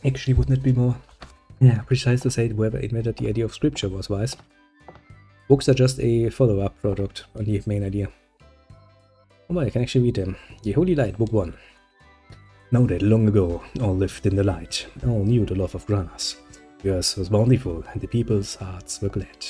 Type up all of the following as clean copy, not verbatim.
Actually, wouldn't it be more precise to say whoever invented the idea of scripture was wise? Books are just a follow-up product on the main idea. Oh, well, I can actually read them. The Holy Light, Book 1. Know that long ago, all lived in the light, all knew the love of Granas. The earth was bountiful, and the people's hearts were glad.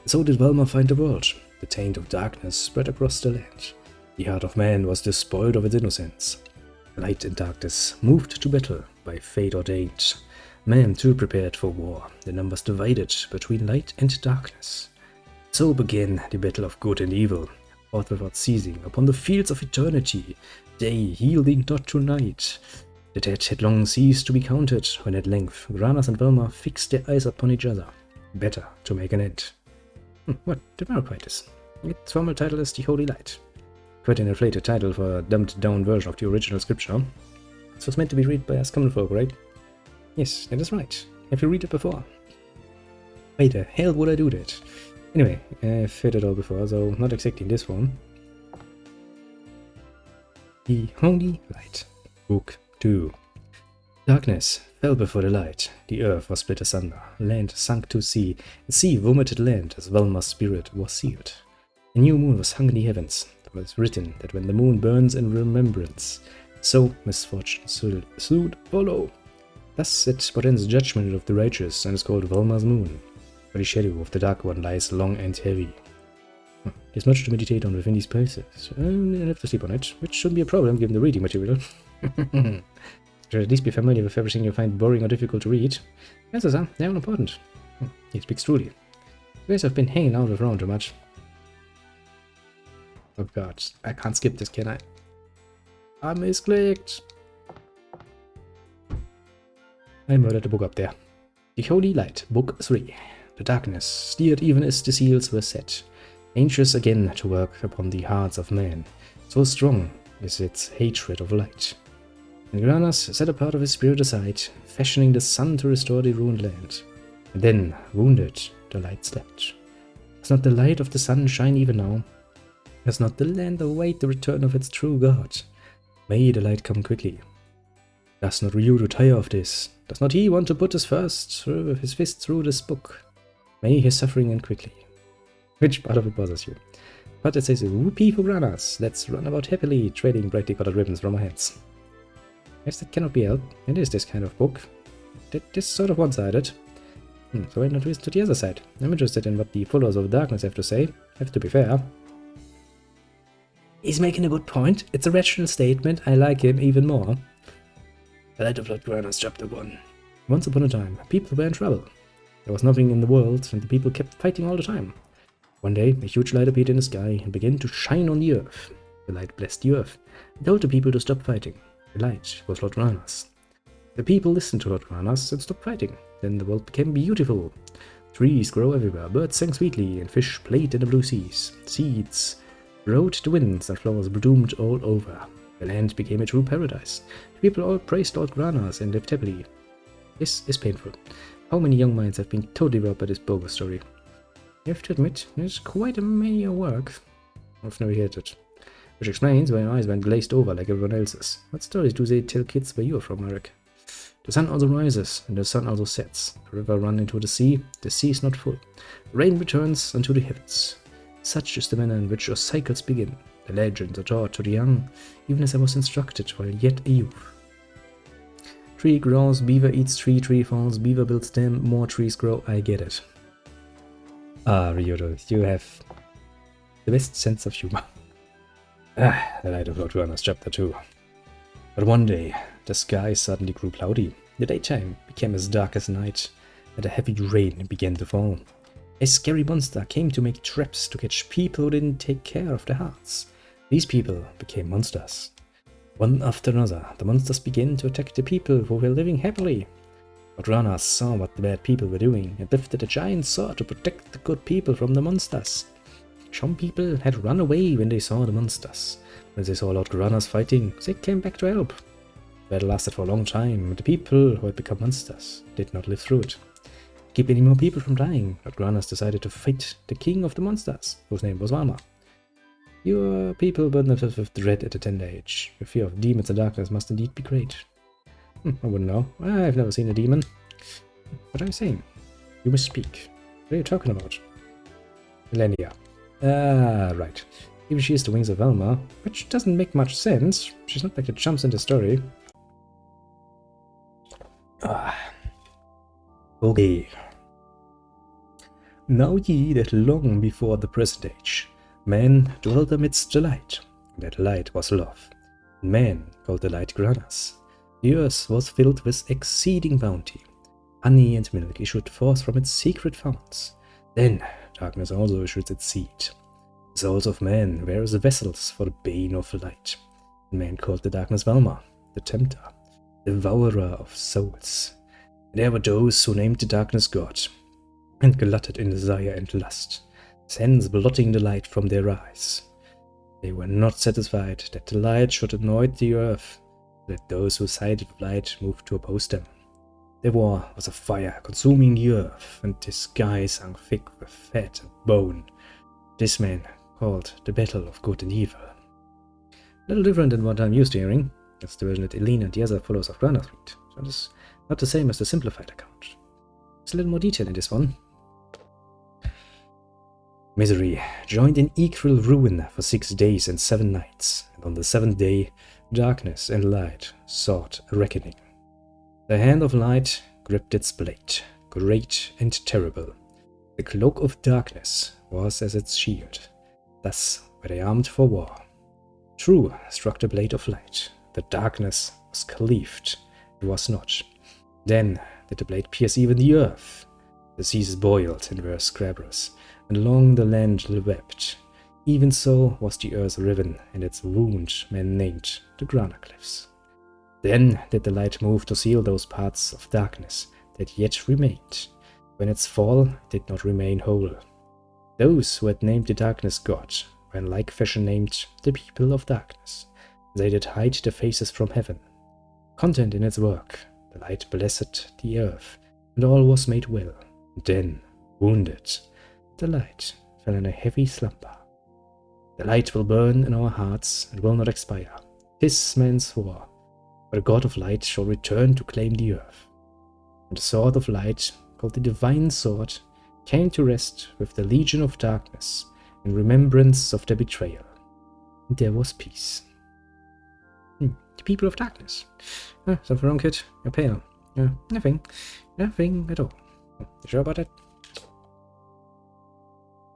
So did Velma find the world. The taint of darkness spread across the land. The heart of man was despoiled of its innocence. Light and darkness moved to battle, by fate ordained. Man too prepared for war, the numbers divided between light and darkness. So began the battle of good and evil, fought without ceasing, upon the fields of eternity, day yielding not to night. The dead had long ceased to be counted, when at length Granas and Velma fixed their eyes upon each other, better to make an end. What did Marquite is? Its formal title is The Holy Light. Quite an inflated title for a dumbed-down version of the original scripture. This was meant to be read by us common folk, right? Yes, that is right. Have you read it before? Why the hell would I do that? Anyway, I've heard it all before, so not exactly in this form. The Holy Light, Book 2. Darkness fell before the light, the earth was split asunder, land sunk to sea, the sea vomited land as Velma's spirit was sealed. A new moon was hung in the heavens. It was written that when the moon burns in remembrance, so misfortune should follow. Thus it portends judgment of the righteous, and is called Velma's moon, for the shadow of the dark one lies long and heavy. There's much to meditate on within these places, and I have to sleep on it, which shouldn't be a problem given the reading material. Should at least be familiar with everything you find boring or difficult to read. Answers are, they're all important. He speaks truly. You guys have been hanging out around too much. Oh god, I can't skip this, can I? I misclicked. I murdered the book up there. The Holy Light, Book 3. The darkness steered even as the seals were set, anxious again to work upon the hearts of men. So strong is its hatred of light. And Granas set a part of his spirit aside, fashioning the sun to restore the ruined land. And then, wounded, the light slept. Does not the light of the sun shine even now? Does not the land await the return of its true God? May the light come quickly. Does not Ryu tire of this? Does not he want to put his fist through this book? May his suffering end quickly. Which part of it bothers you? But it says, whoopee for Granas, let's run about happily, trading brightly colored ribbons from our hands. Yes, that cannot be helped. It is this kind of book. That is sort of one-sided. So why not twist to the other side? I'm interested in what the followers of darkness have to say. Have to be fair. He's making a good point. It's a rational statement. I like him even more. The Light of Lord Granas, Chapter 1. Once upon a time, people were in trouble. There was nothing in the world, and the people kept fighting all the time. One day, a huge light appeared in the sky and began to shine on the earth. The light blessed the earth and told the people to stop fighting. The light was Lord Granas. The people listened to Lord Granas and stopped fighting. Then the world became beautiful. Trees grow everywhere, birds sang sweetly, and fish played in the blue seas. Seeds rode the winds, and flowers bloomed all over. The land became a true paradise. The people all praised Lord Granas and lived happily. This is painful. How many young minds have been totally robbed by this bogus story? You have to admit, it's quite a many work. I've never heard it. Which explains why your eyes went glazed over like everyone else's. What stories do they tell kids where you're from, Eric? The sun also rises, and the sun also sets. The river runs into the sea is not full. Rain returns unto the heavens. Such is the manner in which your cycles begin. The legends are taught to the young, even as I was instructed while yet a youth. Tree grows, beaver eats tree, tree falls, beaver builds dam, more trees grow, I get it. Ah, Ryudo, you have the best sense of humor. The Light of Lord Granas, Chapter 2. But one day, the sky suddenly grew cloudy. The daytime became as dark as night, and a heavy rain began to fall. A scary monster came to make traps to catch people who didn't take care of their hearts. These people became monsters. One after another, the monsters began to attack the people who were living happily. Lord Granas saw what the bad people were doing and lifted a giant sword to protect the good people from the monsters. Some people had run away when they saw the monsters. When they saw Lord Granas fighting, they came back to help. The battle lasted for a long time, and the people who had become monsters did not live through it. To keep any more people from dying, Lord Granas decided to fight the king of the monsters, whose name was Valma. Your people burned themselves with dread at a tender age. Your fear of demons and darkness must indeed be great. I wouldn't know. I've never seen a demon. What are you saying? You must speak. What are you talking about? Millennia. Ah, right. Maybe she is the wings of Velma, which doesn't make much sense. She's not like it jumps in the story. Ah. Okay. Now ye that long before the present age, man dwelt amidst the light, and that light was love. And man called the light Granas. The earth was filled with exceeding bounty. Honey and milk issued forth from its secret founts. Then darkness also issued its seed. The souls of men were as vessels for the bane of light. And man called the darkness Velma, the tempter, devourer of souls. And there were those who named the darkness God, and glutted in desire and lust, hence blotting the light from their eyes. They were not satisfied that the light should anoint the earth, that those who sighted light moved to oppose them. Their war was a fire consuming the earth, and the sky sunk thick with fat and bone. This man called the battle of good and evil. A little different than what I'm used to hearing. That's the version that Eileen and the other followers of Granada read. So it's not the same as the simplified account. There's a little more detail in this one. Misery joined in equal ruin for 6 days and 7 nights, and on the 7th day, darkness and light sought a reckoning. The hand of light gripped its blade, great and terrible. The cloak of darkness was as its shield. Thus were they armed for war. True struck the blade of light. The darkness was cleaved, it was not. Then did the blade pierce even the earth. The seas boiled and were scabrous, and along the land wept. Even so was the earth riven, and its wound men named the Grana Cliffs. Then did the light move to seal those parts of darkness that yet remained. When its fall did not remain whole. Those who had named the darkness God were in like fashion named the people of darkness. They did hide their faces from heaven. Content in its work, the light blessed the earth, and all was made well. Then, wounded, the light fell in a heavy slumber. The light will burn in our hearts and will not expire. 'Tis man swore, but the God of light shall return to claim the earth. And the sword of light, called the divine sword, came to rest with the legion of darkness in remembrance of their betrayal. And there was peace. The people of darkness. Something wrong, kid? You're pale. Nothing. Nothing at all. You sure about that?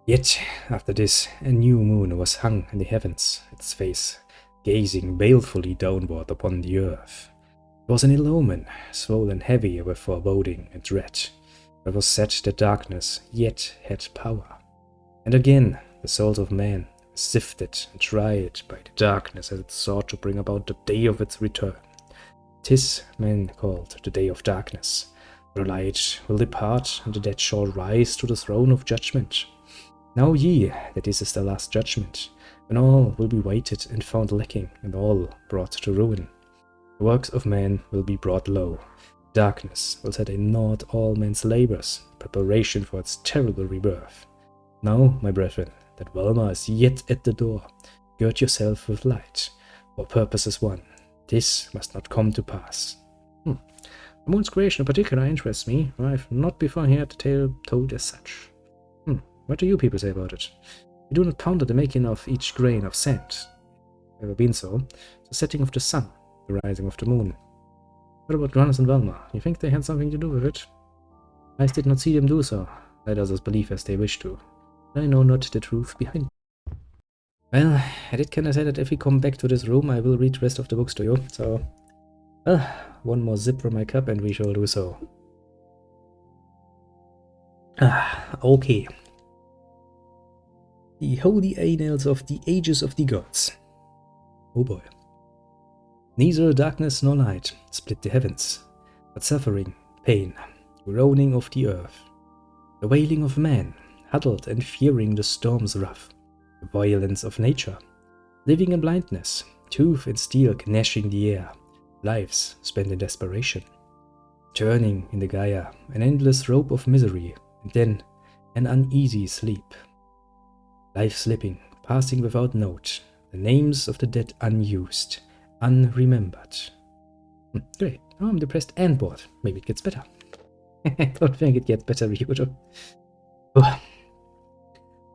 Yet, after this, a new moon was hung in the heavens, its face gazing balefully downward upon the earth. It was an ill omen, swollen heavy with foreboding and dread. It was said that darkness yet had power. And again, the souls of men were sifted and tried by the darkness as it sought to bring about the day of its return. 'Tis men called the day of darkness. The light will depart, and the dead shall rise to the throne of judgment. Know ye that this is the last judgment, when all will be weighted and found lacking, and all brought to ruin. The works of man will be brought low. Darkness will set in naught all men's labors, preparation for its terrible rebirth. Now, my brethren, that Velma is yet at the door, gird yourself with light, for purpose is one. This must not come to pass. The moon's creation in particular interests me. I've not before heard the tale told as such. What do you people say about it? We do not ponder the making of each grain of sand. Never been so. The setting of the sun, the rising of the moon. What about Granas and Velma? You think they had something to do with it? I did not see them do so. Let others believe as they wish to. I know not the truth behind it. Well, I did kinda say that if we come back to this room, I will read the rest of the books to you, so... one more sip from my cup and we shall do so. Okay. The holy annals of the ages of the gods. Oh boy. Neither darkness nor light split the heavens, but suffering, pain, groaning of the earth, the wailing of man, huddled and fearing the storm's wrath, the violence of nature, living in blindness, tooth and steel gnashing the air, lives spent in desperation, turning in the Gaia, an endless rope of misery, and then an uneasy sleep. Life slipping, passing without note, the names of the dead unused, unremembered. Great. Oh, I'm depressed and bored. Maybe it gets better. I don't think it gets better, Ryudo. Oh.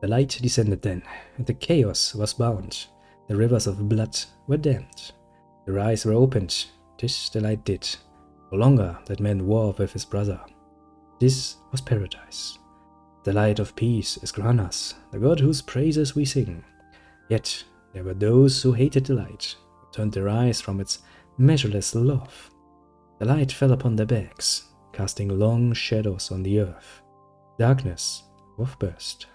The light descended then, and the chaos was bound. The rivers of blood were dammed. Their eyes were opened. This the light did. No longer that man war with his brother. This was paradise. The light of peace is Granas, the god whose praises we sing. Yet there were those who hated the light, who turned their eyes from its measureless love. The light fell upon their backs, casting long shadows on the earth. Darkness was burst.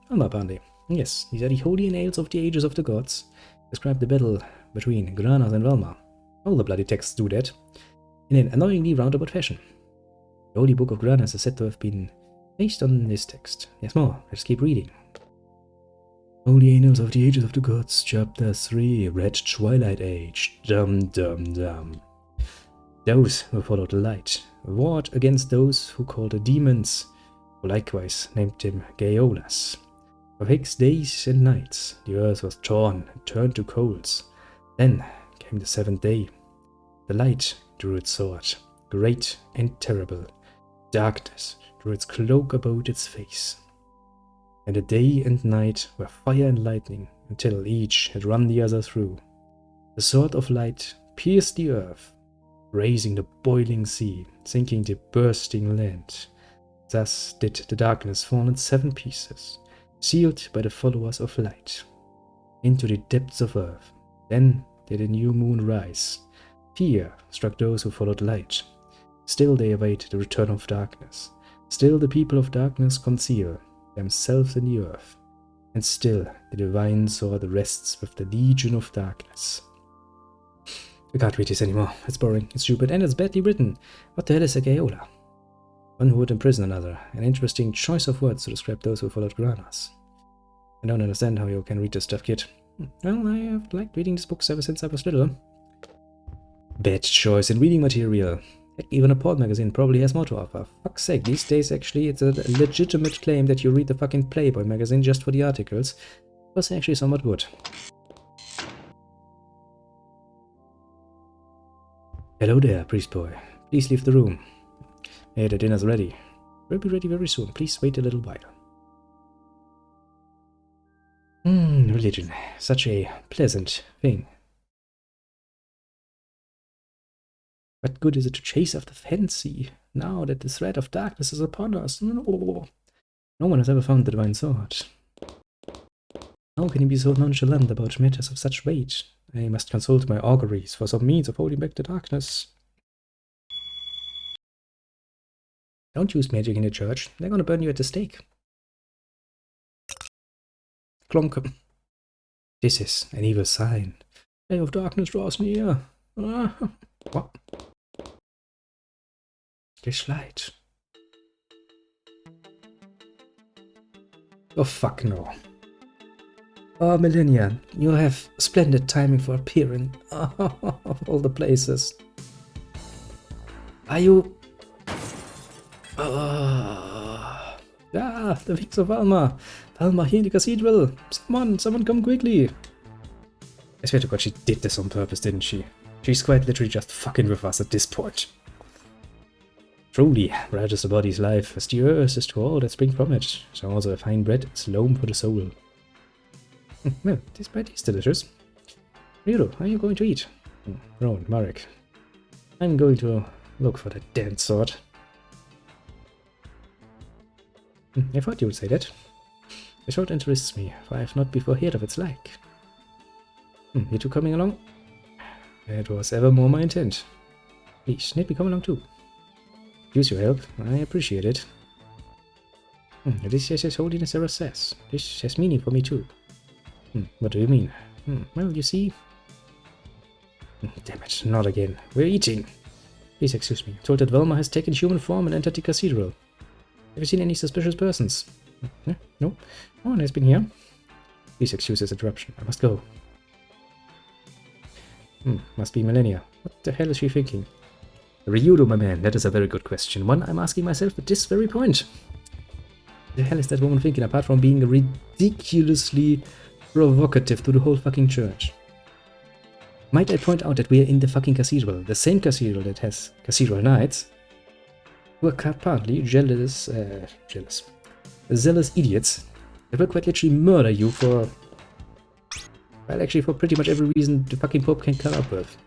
Alma Pandey. Yes, these are the holy nails of the ages of the gods. Describe the battle between Granas and Velma. All the bloody texts do that, in an annoyingly roundabout fashion. The Holy Book of Granas is said to have been based on this text. Yes, more. Let's keep reading. Holy Annals of the Ages of the Gods, Chapter 3, Red Twilight Age. Dum dum dum. Those who followed the light warred against those who called the demons, who likewise named him Gaolas. For 6 days and nights the earth was torn and turned to coals. Then came the 7th day. The light drew its sword, great and terrible. Darkness drew its cloak about its face. And the day and night were fire and lightning, until each had run the other through. The sword of light pierced the earth, raising the boiling sea, sinking the bursting land. Thus did the darkness fall in 7 pieces, sealed by the followers of light, into the depths of earth. Then did a new moon rise. Fear struck those who followed light. Still they await the return of darkness. Still the people of darkness conceal themselves in the earth. And still the divine sword rests with the legion of darkness. I can't read this anymore. It's boring, it's stupid, and it's badly written. What the hell is a Gaola? One who would imprison another. An interesting choice of words to describe those who followed Granas. I don't understand how you can read this stuff, kid. Well, I have liked reading these books ever since I was little. Bad choice in reading material. Heck, even a porn magazine probably has more to offer. Fuck's sake, these days actually it's a legitimate claim that you read the fucking Playboy magazine just for the articles. It was actually somewhat good. Hello there, priest boy. Please leave the room. Hey, the dinner's ready. We'll be ready very soon. Please wait a little while. Religion. Such a pleasant thing. What good is it to chase after fancy, now that the threat of darkness is upon us? No one has ever found the divine sword. How can he be so nonchalant about matters of such weight? I must consult my auguries for some means of holding back the darkness. Don't use magic in the church. They're gonna burn you at the stake. Clonk. This is an evil sign. The day of darkness draws near. What? This light. Oh fuck no. Oh Millennia, you have splendid timing for appearing. Of all the places. Are you... the wings of Alma. Alma here in the cathedral. Someone come quickly. I swear to God, she did this on purpose, didn't she? She's quite literally just fucking with us at this point. Truly, bright as the body's life, as the earth is to all that spring from it, so also a fine bread is loam for the soul. Well, this bread is delicious. Ryudo, how are you going to eat? Rowan, Marek. I'm going to look for that damned sword. I thought you would say that. The sword interests me, for I have not before heard of its like. You two coming along? It was evermore my intent. Please, let me come along too. Use your help, I appreciate it. This is His Holiness Eros says. This has meaning for me too. What do you mean? Well, you see... Damn it, not again. We're eating. Please excuse me. Told that Velma has taken human form and entered the cathedral. Have you seen any suspicious persons? No? No one has been here. Please excuse this interruption. I must go. Must be Millennia. What the hell is she thinking? Ryudo, my man, that is a very good question. One I'm asking myself at this very point. What the hell is that woman thinking, apart from being ridiculously provocative to the whole fucking church? Might I point out that we are in the fucking cathedral, the same cathedral that has cathedral knights, who are apparently zealous idiots that will quite literally murder you for, well, actually for pretty much every reason the fucking Pope can come up with.